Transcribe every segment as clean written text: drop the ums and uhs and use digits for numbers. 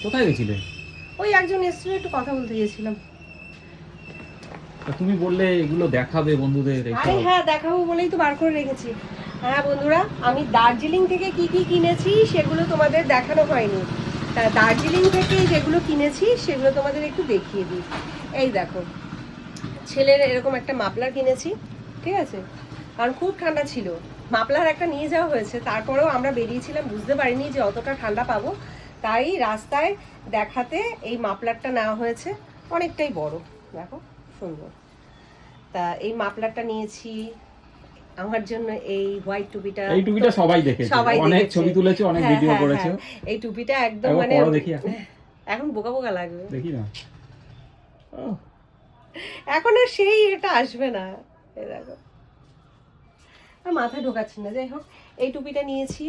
কোথায় গেছিলে? ওই একজন এসেছিল, একটু কথা বলতে গেছিলাম। তুমি বললে এগুলো দেখাবে বন্ধুদের। আরে হ্যাঁ, দেখাবো বলেই তো বার করে রেখেছি। হ্যাঁ বন্ধুরা, আমি দার্জিলিং থেকে কি কি কিনেছি সেগুলো তোমাদের দেখানো হয়নি। তা দার্জিলিং থেকে যেগুলো কিনেছি সেগুলো তোমাদের একটু দেখিয়ে দিই। এই দেখো, ছেলের এরকম একটা মাফলার কিনেছি, ঠিক আছে, কারণ খুব ঠান্ডা ছিল। মাফলার একটা নিয়ে যাওয়া হয়েছে, তারপরেও আমরা বেরিয়েছিলাম, বুঝতে পারিনি যে অতটা ঠান্ডা পাবো, তাই রাস্তায় দেখাতে এই মাফলারটা নেওয়া হয়েছে। অনেকটাই বড়, দেখো সুন্দর। তা এই মাফলারটা নিয়েছি। আমার জন্য এই হোয়াইট টুপিটা, এই টুপিটা সবাই দেখেছে, অনেক ছবি তুলেছে, অনেক ভিডিও করেছে। এই টুপিটা একদম মানে দেখি এখন বোকা বোকা লাগবে, দেখি না এখন আর সেই এটা আসবে না। এই দেখো, আর মাথায় ঢোকাচ্ছি না। যাই হোক, এই টুপিটা নিয়েছি।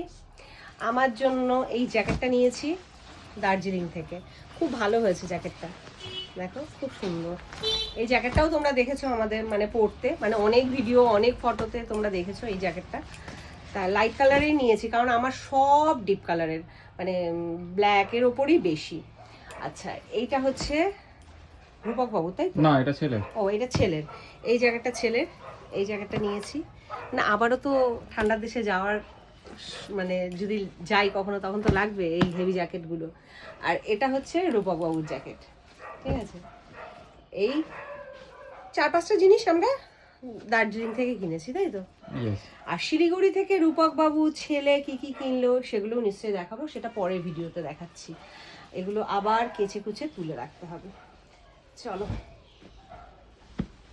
আমার জন্য এই জ্যাকেটটা নিয়েছি দার্জিলিং থেকে, খুব ভালো হয়েছে জ্যাকেটটা, দেখো খুব সুন্দর। এই জ্যাকেটটাও তোমরা দেখেছো আমাদের মানে পরতে, মানে অনেক ভিডিও অনেক ফটোতে তোমরা দেখেছো এই জ্যাকেটটা। তা লাইট কালারেই নিয়েছি, কারণ আমার সব ডিপ কালারের, মানে ব্ল্যাকের ওপরই বেশি। আচ্ছা, এইটা হচ্ছে রূপক বাবু, তাই তো? না, এটা ছেলে। ও, এটা ছেলের। এই জ্যাকেটটা ছেলের, এই জ্যাকেটটা নিয়েছি। না, আবারও তো ঠান্ডার দেশে যাওয়ার মানে যদি যাই কখনো, তখন তো লাগবে এই হেভি জ্যাকেটগুলো। আর এটা হচ্ছে রূপক বাবুর জ্যাকেট, ঠিক আছে। এই 4-5টা জিনিস আমরা দার্জিলিং থেকে কিনেছি, তাই তো? আর শিলিগুড়ি থেকে রূপক বাবু ছেলে কি কি কিনলো সেগুলো নিশ্চয়ই দেখাবো, সেটা পরের ভিডিওতে দেখাচ্ছি। এগুলো আবার কেচে কুচে তুলে রাখতে হবে। চলো।